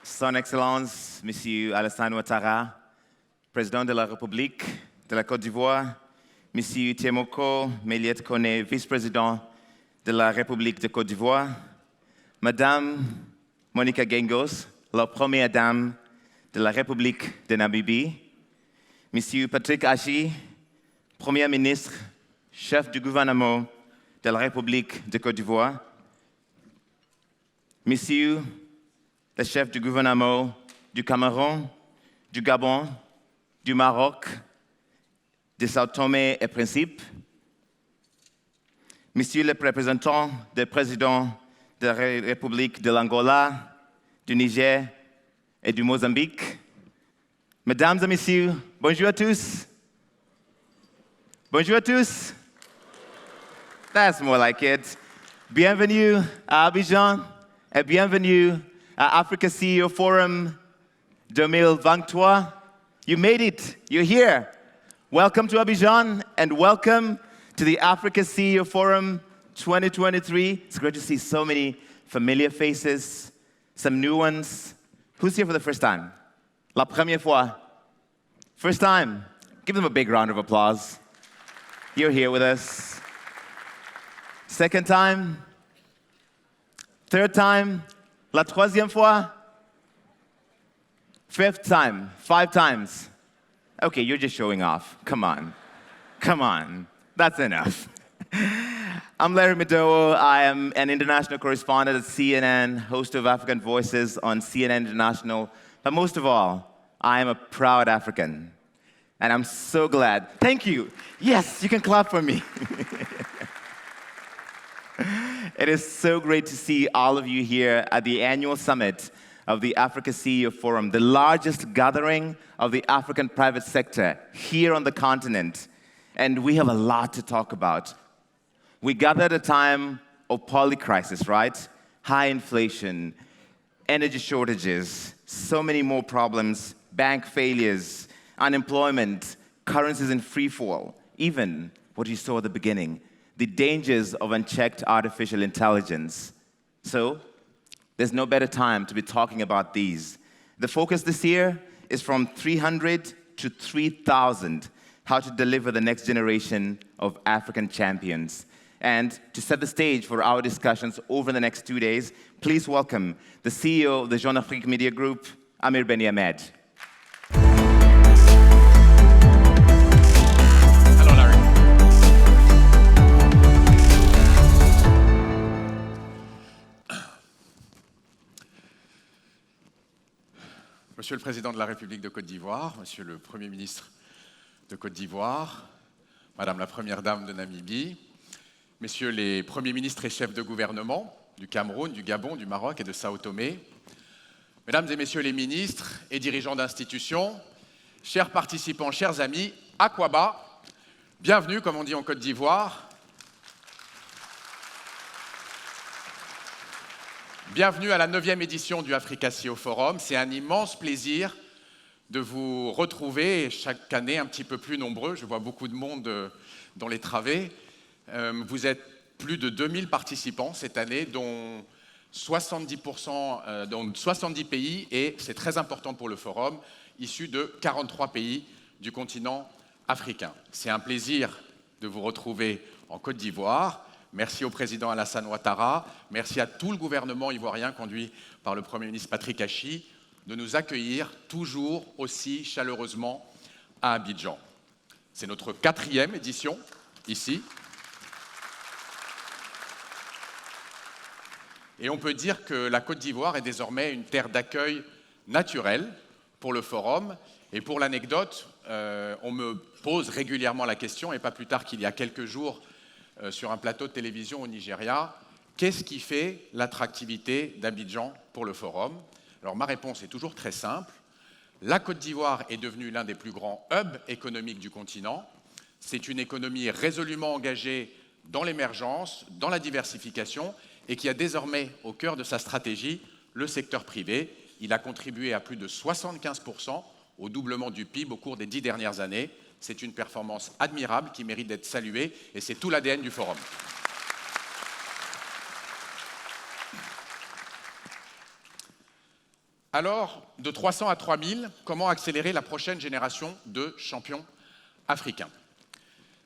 Son Excellence, Monsieur Alassane Ouattara, Président de la République de la Côte d'Ivoire, Monsieur Temoko Méliette Koné, Vice-président de la République de Côte d'Ivoire, Madame Monica Gengos, la première dame de la République de Namibie, Monsieur Patrick Achi, Premier ministre, chef du gouvernement de la République de Côte d'Ivoire, Monsieur le chef du gouvernement du Cameroun, du Gabon, du Maroc, de Sao Tomé et Principe, Monsieur le représentant du président de la République de l'Angola, du Niger et du Mozambique, Mesdames et Messieurs, bonjour à tous. Bonjour à tous. That's more like it. Bienvenue à Abidjan et bienvenue à Africa CEO Forum 2023. You made it. You're here. Welcome to Abidjan and welcome to the Africa CEO Forum 2023. It's great to see so many familiar faces, some new ones. Who's here for the first time? La première fois. First time. Give them a big round of applause. You're here with us. Second time. Third time. La troisième fois. Fifth time. 5 times. Okay, you're just showing off. Come on. Come on. That's enough. I'm Larry Madowo. I am an international correspondent at CNN, host of African Voices on CNN International. But most of all, I am a proud African. And I'm so glad. Thank you. Yes, you can clap for me. It is so great to see all of you here at the annual summit of the Africa CEO Forum, the largest gathering of the African private sector here on the continent. And we have a lot to talk about. We gather at a time of polycrisis, right? High inflation, energy shortages, so many more problems, bank failures, unemployment, currencies in free fall, even what you saw at the beginning, the dangers of unchecked artificial intelligence. So, there's no better time to be talking about these. The focus this year is from 300 to 3,000, how to deliver the next generation of African champions. And to set the stage for our discussions over the next 2 days, please welcome the CEO of the Jeune Afrique Media Group, Amir Ben Ahmed. Monsieur le Président de la République de Côte d'Ivoire, Monsieur le Premier ministre de Côte d'Ivoire, Madame la Première Dame de Namibie, Messieurs les Premiers ministres et chefs de gouvernement du Cameroun, du Gabon, du Maroc et de Sao Tomé, Mesdames et Messieurs les ministres et dirigeants d'institutions, chers participants, chers amis, Akwaba, bienvenue, comme on dit en Côte d'Ivoire. Bienvenue à la 9e édition du Africa CEO Forum. C'est un immense plaisir de vous retrouver chaque année un petit peu plus nombreux. Je vois beaucoup de monde dans les travées. Vous êtes plus de 2000 participants cette année, dont 70%, dont 70 pays, et c'est très important pour le Forum, issus de 43 pays du continent africain. C'est un plaisir de vous retrouver en Côte d'Ivoire. Merci au président Alassane Ouattara, merci à tout le gouvernement ivoirien conduit par le Premier ministre Patrick Achi de nous accueillir toujours aussi chaleureusement à Abidjan. C'est notre 4e édition ici. Et on peut dire que la Côte d'Ivoire est désormais une terre d'accueil naturelle pour le Forum. Et pour l'anecdote, on me pose régulièrement la question, et pas plus tard qu'il y a quelques jours, sur un plateau de télévision au Nigeria, qu'est-ce qui fait l'attractivité d'Abidjan pour le Forum? Alors ma réponse est toujours très simple. La Côte d'Ivoire est devenue l'un des plus grands hubs économiques du continent. C'est une économie résolument engagée dans l'émergence, dans la diversification, et qui a désormais au cœur de sa stratégie le secteur privé. Il a contribué à plus de 75% au doublement du PIB au cours des 10 dernières années. C'est une performance admirable qui mérite d'être saluée et c'est tout l'ADN du Forum. Alors, de 300 à 3000, comment accélérer la prochaine génération de champions africains?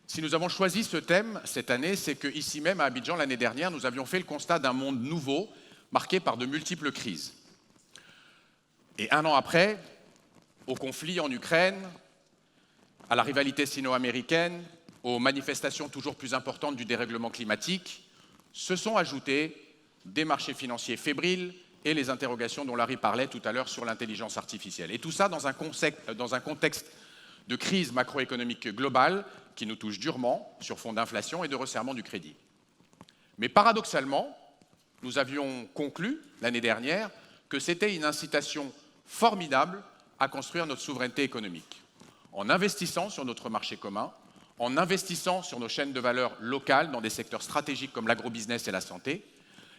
Si nous avons choisi ce thème cette année, c'est qu'ici même à Abidjan, l'année dernière, nous avions fait le constat d'un monde nouveau, marqué par de multiples crises. Et un an après, au conflit en Ukraine, à la rivalité sino-américaine, aux manifestations toujours plus importantes du dérèglement climatique, se sont ajoutés des marchés financiers fébriles et les interrogations dont Larry parlait tout à l'heure sur l'intelligence artificielle. Et tout ça dans un contexte de crise macroéconomique globale qui nous touche durement sur fond d'inflation et de resserrement du crédit. Mais paradoxalement, nous avions conclu l'année dernière que c'était une incitation formidable à construire notre souveraineté économique, en investissant sur notre marché commun, en investissant sur nos chaînes de valeur locales dans des secteurs stratégiques comme l'agrobusiness et la santé,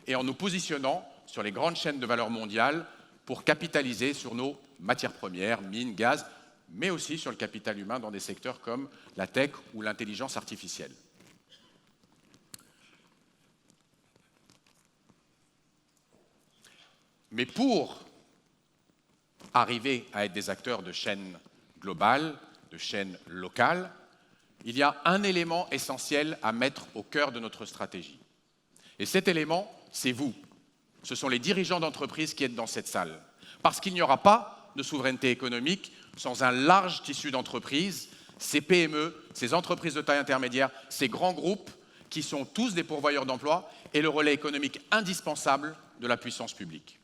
et en nous positionnant sur les grandes chaînes de valeur mondiales pour capitaliser sur nos matières premières, mines, gaz, mais aussi sur le capital humain dans des secteurs comme la tech ou l'intelligence artificielle. Mais pour arriver à être des acteurs de chaînes globales, de chaînes locales, il y a un élément essentiel à mettre au cœur de notre stratégie. Et cet élément, c'est vous. Ce sont les dirigeants d'entreprise qui êtes dans cette salle. Parce qu'il n'y aura pas de souveraineté économique sans un large tissu d'entreprises, ces PME, ces entreprises de taille intermédiaire, ces grands groupes qui sont tous des pourvoyeurs d'emplois et le relais économique indispensable de la puissance publique.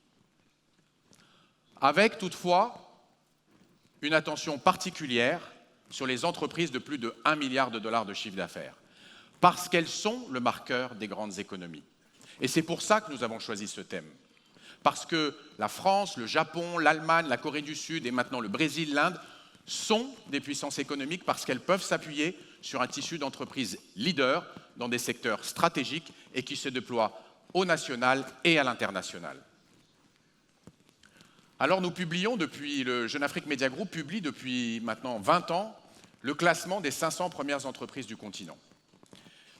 Avec toutefois une attention particulière sur les entreprises de plus de 1 milliard de dollars de chiffre d'affaires, parce qu'elles sont le marqueur des grandes économies. Et c'est pour ça que nous avons choisi ce thème. Parce que la France, le Japon, l'Allemagne, la Corée du Sud et maintenant le Brésil, l'Inde sont des puissances économiques parce qu'elles peuvent s'appuyer sur un tissu d'entreprises leaders dans des secteurs stratégiques et qui se déploient au national et à l'international. Alors nous publions depuis, le Jeune Afrique Media Group publie depuis maintenant 20 ans le classement des 500 premières entreprises du continent.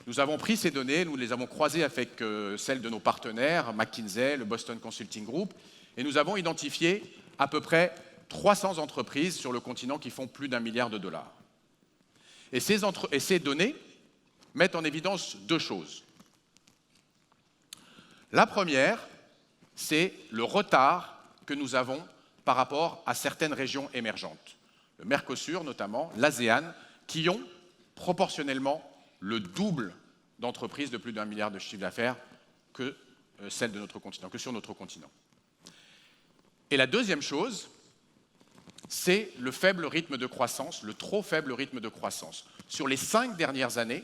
Nous avons pris ces données, nous les avons croisées avec celles de nos partenaires, McKinsey, le Boston Consulting Group, et nous avons identifié à peu près 300 entreprises sur le continent qui font plus d'1 milliard de dollars. Et ces données mettent en évidence deux choses. La première, c'est le retard que nous avons par rapport à certaines régions émergentes, le Mercosur notamment, l'ASEAN, qui ont proportionnellement le double d'entreprises de plus d'1 milliard de chiffre d'affaires que celles de notre continent, que sur notre continent. Et la deuxième chose, c'est le faible rythme de croissance, le trop faible rythme de croissance. Sur les 5 dernières années,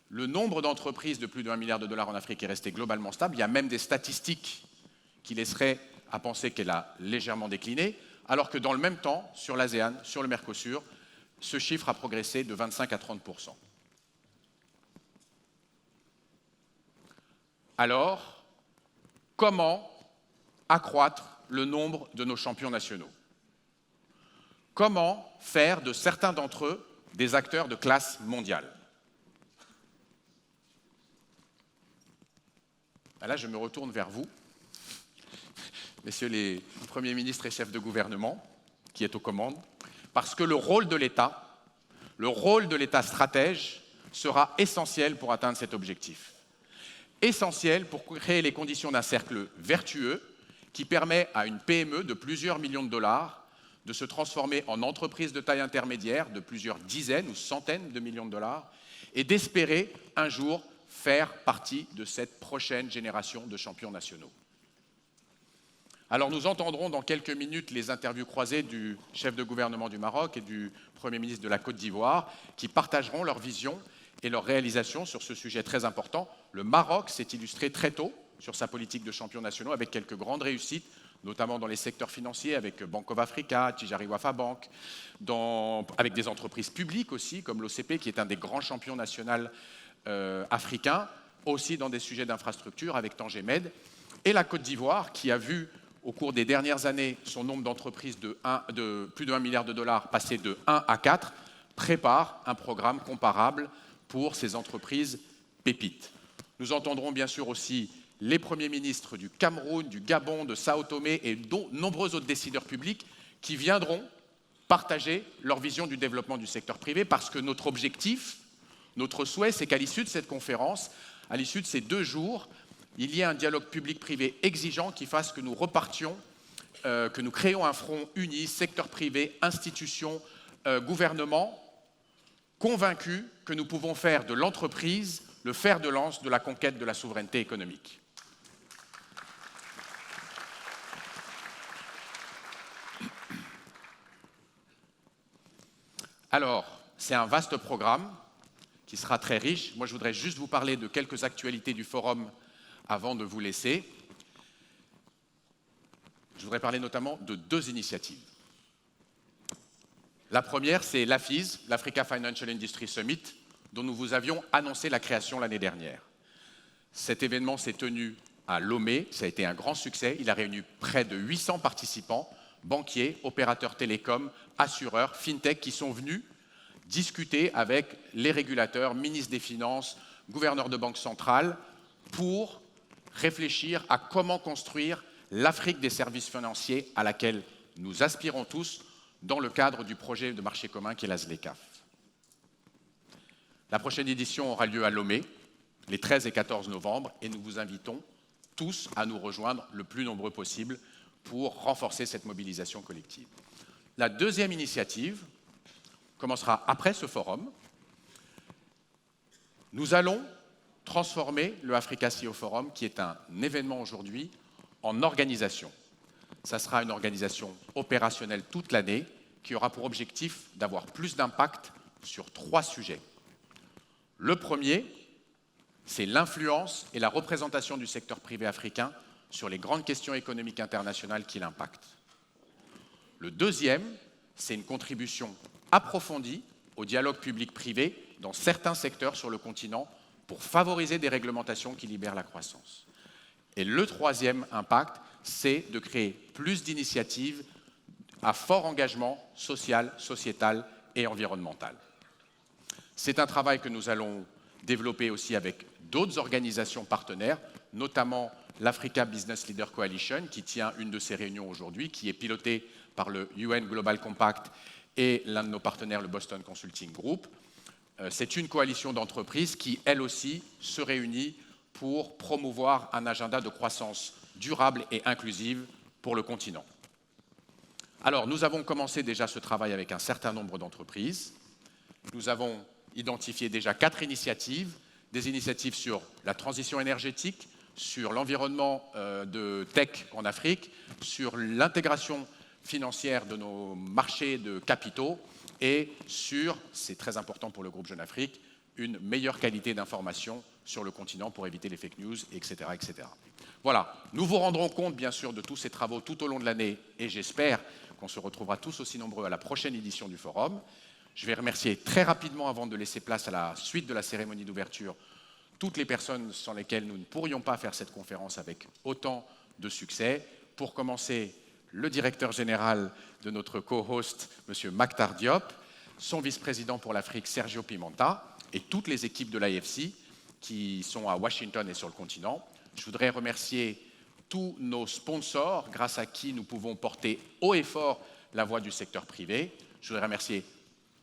le nombre d'entreprises de plus d'1 milliard de dollars en Afrique est resté globalement stable. Il y a même des statistiques qui laisseraient à penser qu'elle a légèrement décliné, alors que dans le même temps, sur l'ASEAN, sur le Mercosur, ce chiffre a progressé de 25 à 30%. Alors, comment accroître le nombre de nos champions nationaux? Comment faire de certains d'entre eux des acteurs de classe mondiale? Là, je me retourne vers vous, messieurs les premiers ministres et chefs de gouvernement, qui êtes aux commandes, parce que le rôle de l'État stratège sera essentiel pour atteindre cet objectif. Essentiel pour créer les conditions d'un cercle vertueux qui permet à une PME de plusieurs millions de dollars de se transformer en entreprise de taille intermédiaire de plusieurs dizaines ou centaines de millions de dollars et d'espérer un jour faire partie de cette prochaine génération de champions nationaux. Alors nous entendrons dans quelques minutes les interviews croisées du chef de gouvernement du Maroc et du Premier ministre de la Côte d'Ivoire qui partageront leur vision et leurs réalisations sur ce sujet très important. Le Maroc s'est illustré très tôt sur sa politique de champions nationaux avec quelques grandes réussites, notamment dans les secteurs financiers avec Bank of Africa, Tijari Wafa Bank, avec des entreprises publiques aussi comme l'OCP qui est un des grands champions nationaux africains, aussi dans des sujets d'infrastructure avec Tangemed, et la Côte d'Ivoire qui a vu au cours des dernières années son nombre d'entreprises de plus d'1 milliard de dollars passer de 1 à 4, prépare un programme comparable pour ces entreprises pépites. Nous entendrons bien sûr aussi les premiers ministres du Cameroun, du Gabon, de Sao Tomé et de nombreux autres décideurs publics qui viendront partager leur vision du développement du secteur privé, parce que notre objectif, notre souhait, c'est qu'à l'issue de cette conférence, à l'issue de ces 2 jours, il y ait un dialogue public-privé exigeant qui fasse que nous repartions, que nous créions un front uni, secteur privé, institutions, gouvernement, convaincus que nous pouvons faire de l'entreprise le fer de lance de la conquête de la souveraineté économique. Alors, c'est un vaste programme qui sera très riche. Moi, je voudrais juste vous parler de quelques actualités du forum avant de vous laisser. Je voudrais parler notamment de 2 initiatives. La première, c'est l'AFIS, l'Africa Financial Industry Summit, dont nous vous avions annoncé la création l'année dernière. Cet événement s'est tenu à Lomé, ça a été un grand succès. Il a réuni près de 800 participants, banquiers, opérateurs télécoms, assureurs, fintech, qui sont venus discuter avec les régulateurs, ministres des Finances, gouverneurs de banques centrales, pour réfléchir à comment construire l'Afrique des services financiers à laquelle nous aspirons tous dans le cadre du projet de marché commun qui est la ZLECAf. La prochaine édition aura lieu à Lomé, les 13 et 14 novembre, et nous vous invitons tous à nous rejoindre le plus nombreux possible pour renforcer cette mobilisation collective. La deuxième initiative commencera après ce forum. Nous allons transformer le Africa CEO Forum, qui est un événement aujourd'hui, en organisation. Ça sera une organisation opérationnelle toute l'année qui aura pour objectif d'avoir plus d'impact sur 3 sujets. Le premier, c'est l'influence et la représentation du secteur privé africain sur les grandes questions économiques internationales qui l'impactent. Le deuxième, c'est une contribution approfondie au dialogue public-privé dans certains secteurs sur le continent pour favoriser des réglementations qui libèrent la croissance. Et le troisième impact, c'est de créer plus d'initiatives à fort engagement social, sociétal et environnemental. C'est un travail que nous allons développer aussi avec d'autres organisations partenaires, notamment l'Africa Business Leader Coalition, qui tient une de ses réunions aujourd'hui, qui est pilotée par le UN Global Compact et l'un de nos partenaires, le Boston Consulting Group. C'est une coalition d'entreprises qui, elle aussi, se réunit pour promouvoir un agenda de croissance durable et inclusive pour le continent. Alors, nous avons commencé déjà ce travail avec un certain nombre d'entreprises. Nous avons identifié déjà 4 initiatives, des initiatives sur la transition énergétique, sur l'environnement de tech en Afrique, sur l'intégration financière de nos marchés de capitaux et sur, c'est très important pour le groupe Jeune Afrique, une meilleure qualité d'information sur le continent pour éviter les fake news, etc., etc. Voilà, nous vous rendrons compte bien sûr de tous ces travaux tout au long de l'année et j'espère qu'on se retrouvera tous aussi nombreux à la prochaine édition du forum. Je vais remercier très rapidement, avant de laisser place à la suite de la cérémonie d'ouverture, toutes les personnes sans lesquelles nous ne pourrions pas faire cette conférence avec autant de succès. Pour commencer, le directeur général de notre co-host, M. Maktar Diop, son vice-président pour l'Afrique, Sergio Pimenta, et toutes les équipes de l'IFC qui sont à Washington et sur le continent. Je voudrais remercier tous nos sponsors, grâce à qui nous pouvons porter haut et fort la voix du secteur privé. Je voudrais remercier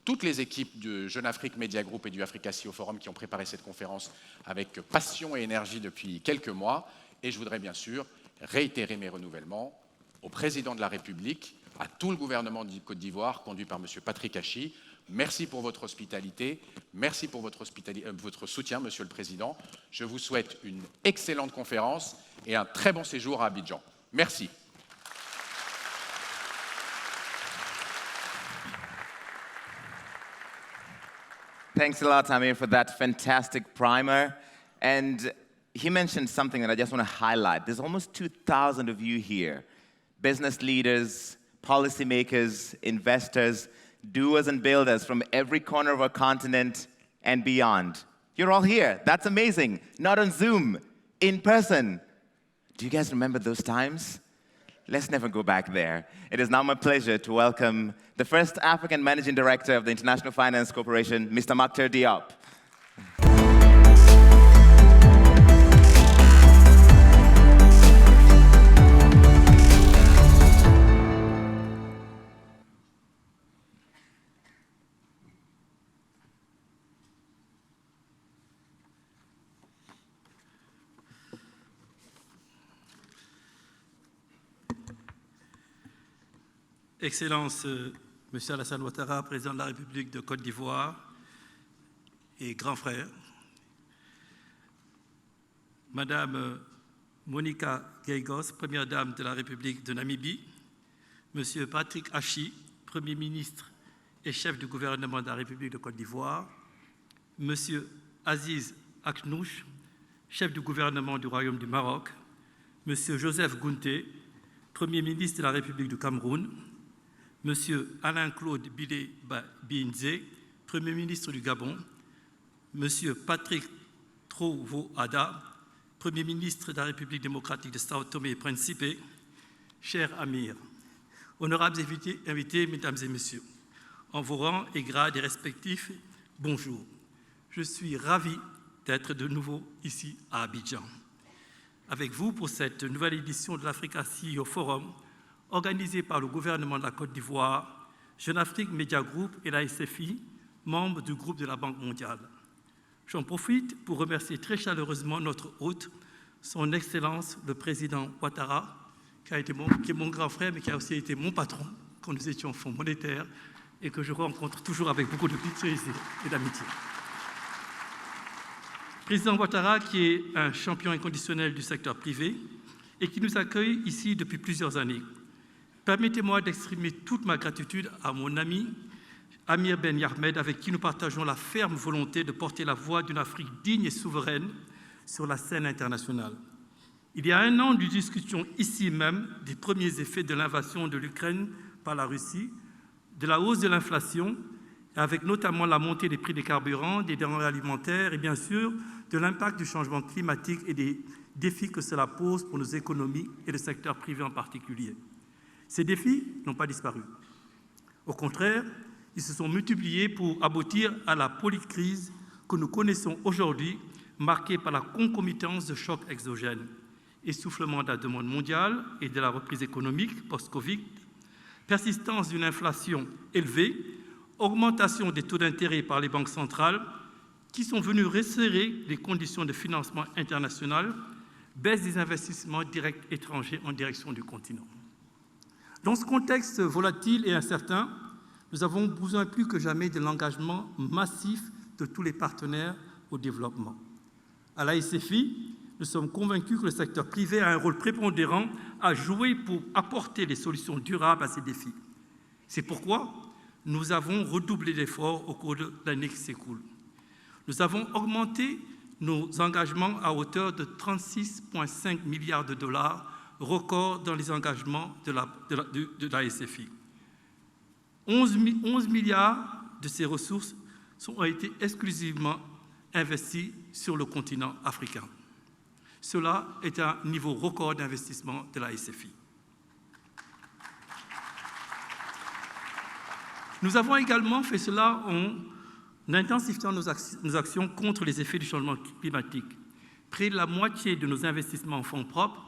toutes les équipes de Jeune Afrique Media Group et du Africa CEO Forum qui ont préparé cette conférence avec passion et énergie depuis quelques mois. Et je voudrais bien sûr réitérer mes renouvellements au président de la République, à tout le gouvernement de Côte d'Ivoire, conduit par M. Patrick Hachi. Merci pour votre hospitalité, merci pour votre soutien, Monsieur le Président. Je vous souhaite une excellente conférence et un très bon séjour à Abidjan. Merci. Thanks a lot, Amir, for that fantastic primer. And he mentioned something that I just want to highlight. There's almost 2,000 of you here, business leaders, policymakers, investors, doers and builders from every corner of our continent and beyond. You're all here. That's amazing. Not on Zoom, in person. Do you guys remember those times? Let's never go back there. It is now my pleasure to welcome the first African Managing Director of the International Finance Corporation, Mr. Maktar Diop. Excellence, Monsieur Alassane Ouattara, président de la République de Côte d'Ivoire et grand frère, Madame Monica Geigos, première dame de la République de Namibie, Monsieur Patrick Hachi, Premier ministre et chef du gouvernement de la République de Côte d'Ivoire, Monsieur Aziz Akhnouch, chef du gouvernement du Royaume du Maroc, Monsieur Joseph Gounté, Premier ministre de la République du Cameroun, Monsieur Alain-Claude Bilé-Binzé, Premier ministre du Gabon, Monsieur Patrick Trovoada, Premier ministre de la République démocratique de Sao Tomé et Principe, cher Amir, honorables invités, mesdames et messieurs, en vos rangs et grades respectifs, bonjour. Je suis ravi d'être de nouveau ici à Abidjan, avec vous pour cette nouvelle édition de l'Africa CEO Forum, organisée par le gouvernement de la Côte d'Ivoire, Jeune Afrique Media Group et la SFI, membres du groupe de la Banque mondiale. J'en profite pour remercier très chaleureusement notre hôte, son Excellence le Président Ouattara, qui est mon grand frère, mais qui a aussi été mon patron quand nous étions au Fonds monétaire et que je rencontre toujours avec beaucoup de plaisir et d'amitié. Président Ouattara, qui est un champion inconditionnel du secteur privé et qui nous accueille ici depuis plusieurs années. Permettez-moi d'exprimer toute ma gratitude à mon ami Amir Ben Yahmed, avec qui nous partageons la ferme volonté de porter la voix d'une Afrique digne et souveraine sur la scène internationale. Il y a un an, nous discutions ici même des premiers effets de l'invasion de l'Ukraine par la Russie, de la hausse de l'inflation, avec notamment la montée des prix des carburants, des denrées alimentaires et bien sûr de l'impact du changement climatique et des défis que cela pose pour nos économies et le secteur privé en particulier. Ces défis n'ont pas disparu. Au contraire, ils se sont multipliés pour aboutir à la polycrise que nous connaissons aujourd'hui, marquée par la concomitance de chocs exogènes, essoufflement de la demande mondiale et de la reprise économique post-Covid, persistance d'une inflation élevée, augmentation des taux d'intérêt par les banques centrales qui sont venues resserrer les conditions de financement international, baisse des investissements directs étrangers en direction du continent. Dans ce contexte volatile et incertain, nous avons besoin plus que jamais de l'engagement massif de tous les partenaires au développement. À la SFI, nous sommes convaincus que le secteur privé a un rôle prépondérant à jouer pour apporter des solutions durables à ces défis. C'est pourquoi nous avons redoublé d'efforts au cours de l'année qui s'écoule. Nous avons augmenté nos engagements à hauteur de 36,5 milliards de dollars, record dans les engagements de la SFI. 11 milliards de ces ressources ont été exclusivement investis sur le continent africain. Cela est un niveau record d'investissement de la SFI. Nous avons également fait cela en intensifiant nos actions contre les effets du changement climatique. Près de la moitié de nos investissements en fonds propres,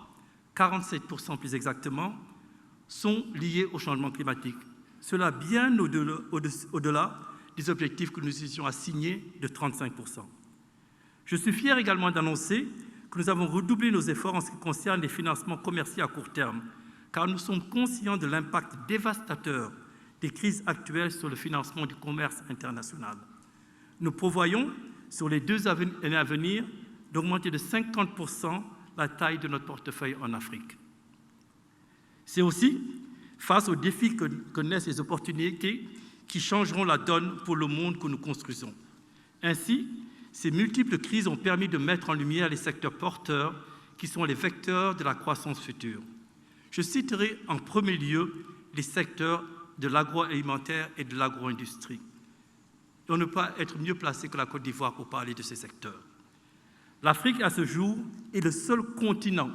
47% plus exactement, sont liés au changement climatique. Cela bien au-delà des objectifs que nous étions assignés de 35%. Je suis fier également d'annoncer que nous avons redoublé nos efforts en ce qui concerne les financements commerciaux à court terme, car nous sommes conscients de l'impact dévastateur des crises actuelles sur le financement du commerce international. Nous prévoyons, sur les 2 années à venir, d'augmenter de 50% la taille de notre portefeuille en Afrique. C'est aussi face aux défis que naissent les opportunités qui changeront la donne pour le monde que nous construisons. Ainsi, ces multiples crises ont permis de mettre en lumière les secteurs porteurs qui sont les vecteurs de la croissance future. Je citerai en premier lieu les secteurs de l'agroalimentaire et de l'agro-industrie. On ne peut pas être mieux placé que la Côte d'Ivoire pour parler de ces secteurs. L'Afrique, à ce jour, est le seul continent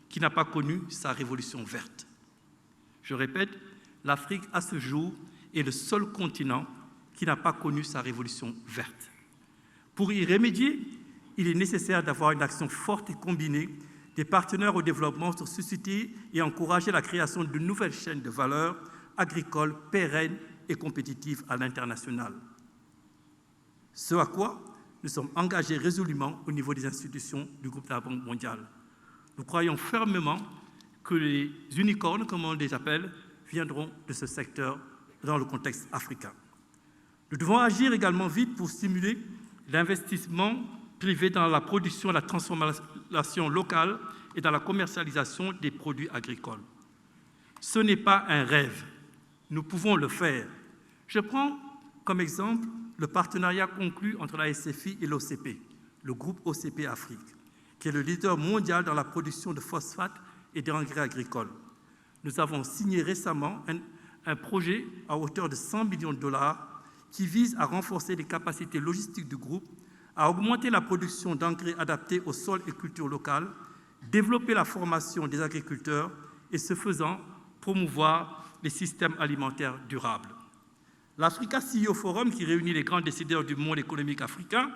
qui n'a pas connu sa révolution verte. Je répète, l'Afrique, à ce jour, est le seul continent qui n'a pas connu sa révolution verte. Pour y remédier, il est nécessaire d'avoir une action forte et combinée des partenaires au développement pour susciter et encourager la création de nouvelles chaînes de valeur agricoles pérennes et compétitives à l'international. Ce à quoi nous sommes engagés résolument au niveau des institutions du groupe de la Banque mondiale. Nous croyons fermement que les unicornes, comme on les appelle, viendront de ce secteur dans le contexte africain. Nous devons agir également vite pour stimuler l'investissement privé dans la production et la transformation locale et dans la commercialisation des produits agricoles. Ce n'est pas un rêve, nous pouvons le faire. Je prends comme exemple le partenariat conclu entre la SFI et l'OCP, le groupe OCP Afrique, qui est le leader mondial dans la production de phosphates et d'engrais agricoles. Nous avons signé récemment un projet à hauteur de 100 millions de dollars qui vise à renforcer les capacités logistiques du groupe, à augmenter la production d'engrais adaptés aux sols et cultures locales, développer la formation des agriculteurs et, ce faisant, promouvoir les systèmes alimentaires durables. L'Africa CEO Forum, qui réunit les grands décideurs du monde économique africain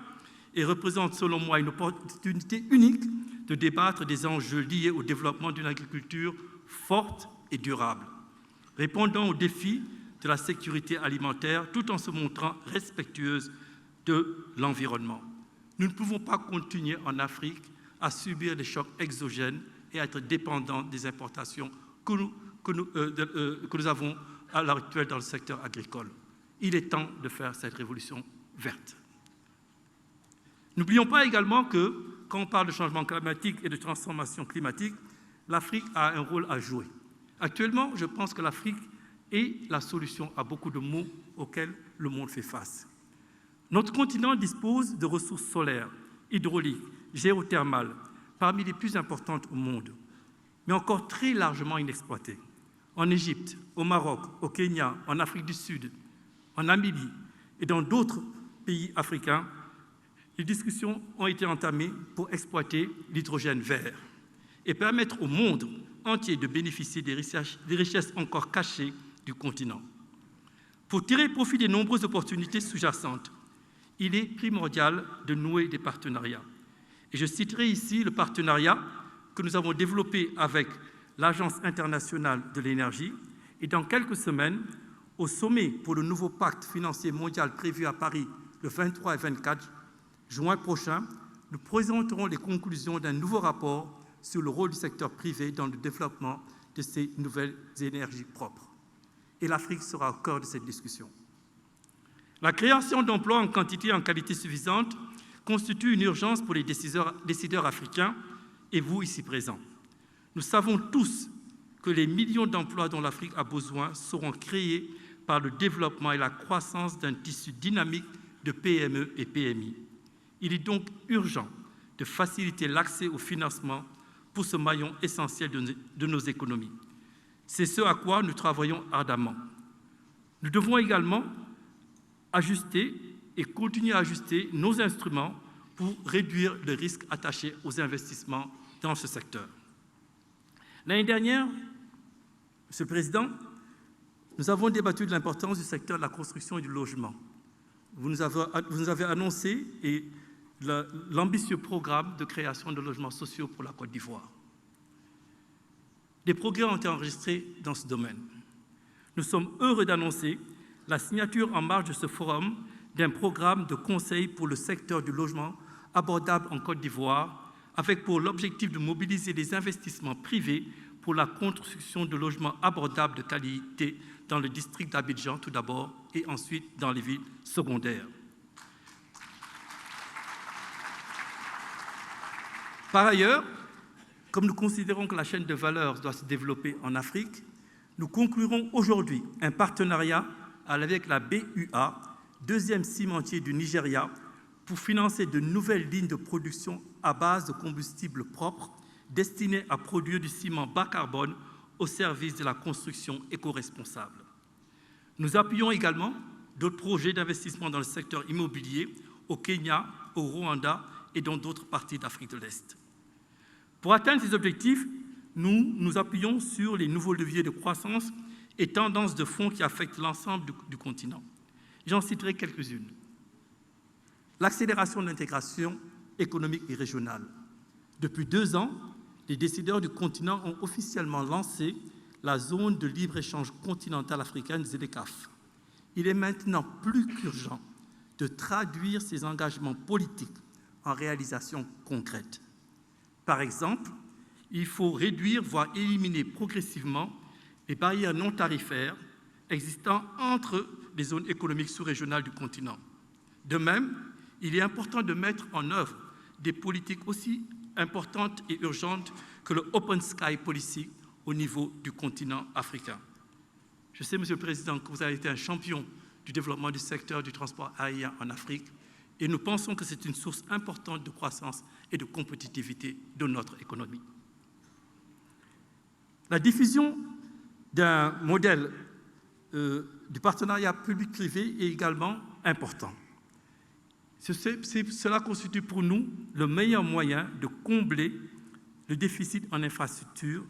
et représente, selon moi, une opportunité unique de débattre des enjeux liés au développement d'une agriculture forte et durable, répondant aux défis de la sécurité alimentaire tout en se montrant respectueuse de l'environnement. Nous ne pouvons pas continuer en Afrique à subir des chocs exogènes et à être dépendants des importations que nous avons à l'heure actuelle dans le secteur agricole. Il est temps de faire cette révolution verte. N'oublions pas également que, quand on parle de changement climatique et de transformation climatique, l'Afrique a un rôle à jouer. Actuellement, je pense que l'Afrique est la solution à beaucoup de maux auxquels le monde fait face. Notre continent dispose de ressources solaires, hydrauliques, géothermales, parmi les plus importantes au monde, mais encore très largement inexploitées. En Égypte, au Maroc, au Kenya, en Afrique du Sud, en Namibie et dans d'autres pays africains, les discussions ont été entamées pour exploiter l'hydrogène vert et permettre au monde entier de bénéficier des richesses encore cachées du continent. Pour tirer profit des nombreuses opportunités sous-jacentes, il est primordial de nouer des partenariats. Et je citerai ici le partenariat que nous avons développé avec l'Agence internationale de l'énergie et dans quelques semaines, au sommet pour le nouveau pacte financier mondial prévu à Paris le 23 et 24 juin prochain, nous présenterons les conclusions d'un nouveau rapport sur le rôle du secteur privé dans le développement de ces nouvelles énergies propres. Et l'Afrique sera au cœur de cette discussion. La création d'emplois en quantité et en qualité suffisante constitue une urgence pour les décideurs africains et vous ici présents. Nous savons tous que les millions d'emplois dont l'Afrique a besoin seront créés par le développement et la croissance d'un tissu dynamique de PME et PMI. Il est donc urgent de faciliter l'accès au financement pour ce maillon essentiel de nos économies. C'est ce à quoi nous travaillons ardemment. Nous devons également ajuster et continuer à ajuster nos instruments pour réduire le risque attaché aux investissements dans ce secteur. L'année dernière, Monsieur le Président, nous avons débattu de l'importance du secteur de la construction et du logement. Vous nous avez annoncé l'ambitieux programme de création de logements sociaux pour la Côte d'Ivoire. Des progrès ont été enregistrés dans ce domaine. Nous sommes heureux d'annoncer la signature en marge de ce forum d'un programme de conseil pour le secteur du logement abordable en Côte d'Ivoire, avec pour l'objectif de mobiliser les investissements privés pour la construction de logements abordables de qualité dans le district d'Abidjan tout d'abord et ensuite dans les villes secondaires. Par ailleurs, comme nous considérons que la chaîne de valeur doit se développer en Afrique, nous conclurons aujourd'hui un partenariat avec la BUA, deuxième cimentier du Nigeria, pour financer de nouvelles lignes de production à base de combustibles propres destinées à produire du ciment bas carbone au service de la construction éco-responsable. Nous appuyons également d'autres projets d'investissement dans le secteur immobilier au Kenya, au Rwanda et dans d'autres parties d'Afrique de l'Est. Pour atteindre ces objectifs, nous nous appuyons sur les nouveaux leviers de croissance et tendances de fonds qui affectent l'ensemble du continent. J'en citerai quelques-unes. L'accélération de l'intégration économique et régionale. Depuis 2 ans, les décideurs du continent ont officiellement lancé la zone de libre-échange continentale africaine, ZLECAf. Il est maintenant plus qu'urgent de traduire ces engagements politiques en réalisations concrètes. Par exemple, il faut réduire, voire éliminer progressivement les barrières non tarifaires existant entre les zones économiques sous-régionales du continent. De même, il est important de mettre en œuvre des politiques aussi importantes et urgentes que le Open Sky Policy au niveau du continent africain. Je sais, Monsieur le Président, que vous avez été un champion du développement du secteur du transport aérien en Afrique et nous pensons que c'est une source importante de croissance et de compétitivité de notre économie. La diffusion d'un modèle du partenariat public-privé est également important. Cela constitue pour nous le meilleur moyen de combler le déficit en infrastructure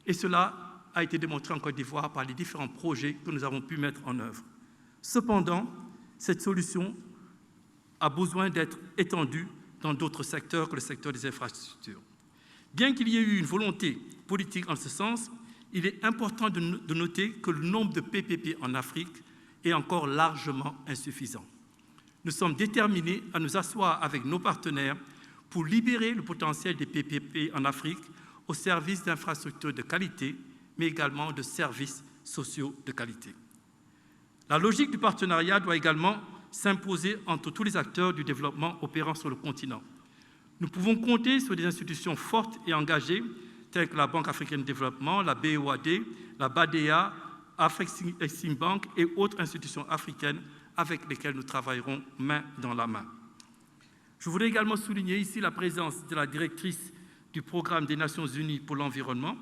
et cela a été démontré en Côte d'Ivoire par les différents projets que nous avons pu mettre en œuvre. Cependant, cette solution a besoin d'être étendue dans d'autres secteurs que le secteur des infrastructures. Bien qu'il y ait eu une volonté politique en ce sens, il est important de noter que le nombre de PPP en Afrique est encore largement insuffisant. Nous sommes déterminés à nous asseoir avec nos partenaires pour libérer le potentiel des PPP en Afrique au service d'infrastructures de qualité, mais également de services sociaux de qualité. La logique du partenariat doit également s'imposer entre tous les acteurs du développement opérant sur le continent. Nous pouvons compter sur des institutions fortes et engagées, telles que la Banque africaine de développement, la BOAD, la BADEA, Afreximbank et autres institutions africaines avec lesquelles nous travaillerons main dans la main. Je voudrais également souligner ici la présence de la directrice du Programme des Nations Unies pour l'environnement,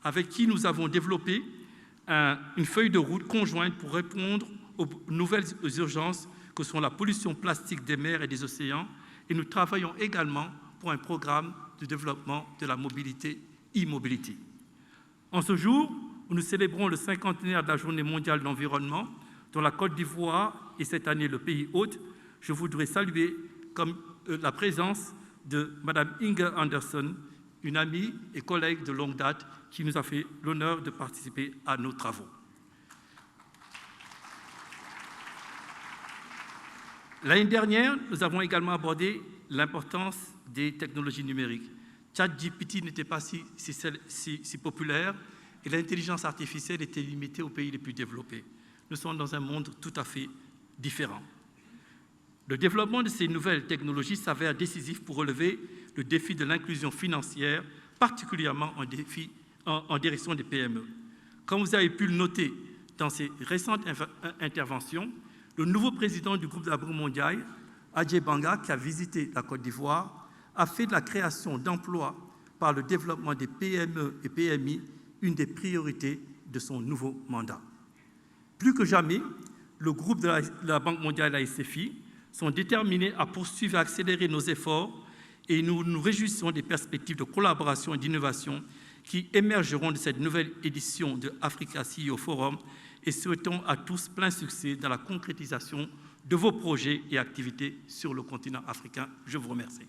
avec qui nous avons développé une feuille de route conjointe pour répondre aux nouvelles urgences que sont la pollution plastique des mers et des océans, et nous travaillons également pour un programme de développement de la mobilité e-mobility. En ce jour où nous célébrons le 50e de la Journée mondiale de l'environnement, dont la Côte d'Ivoire est cette année le pays hôte, je voudrais saluer la présence de Mme Inge Anderson, une amie et collègue de longue date qui nous a fait l'honneur de participer à nos travaux. L'année dernière, nous avons également abordé l'importance des technologies numériques. ChatGPT n'était pas si populaire et l'intelligence artificielle était limitée aux pays les plus développés. Nous sommes dans un monde tout à fait différent. Le développement de ces nouvelles technologies s'avère décisif pour relever le défi de l'inclusion financière, particulièrement en direction des PME. Comme vous avez pu le noter dans ces récentes interventions, le nouveau président du groupe de la Banque mondiale, Ajay Banga, qui a visité la Côte d'Ivoire, a fait de la création d'emplois par le développement des PME et PMI une des priorités de son nouveau mandat. Plus que jamais, le groupe de la Banque mondiale et la SFI sont déterminés à poursuivre et à accélérer nos efforts et nous nous réjouissons des perspectives de collaboration et d'innovation qui émergeront de cette nouvelle édition de Africa CEO Forum et souhaitons à tous plein succès dans la concrétisation de vos projets et activités sur le continent africain. Je vous remercie.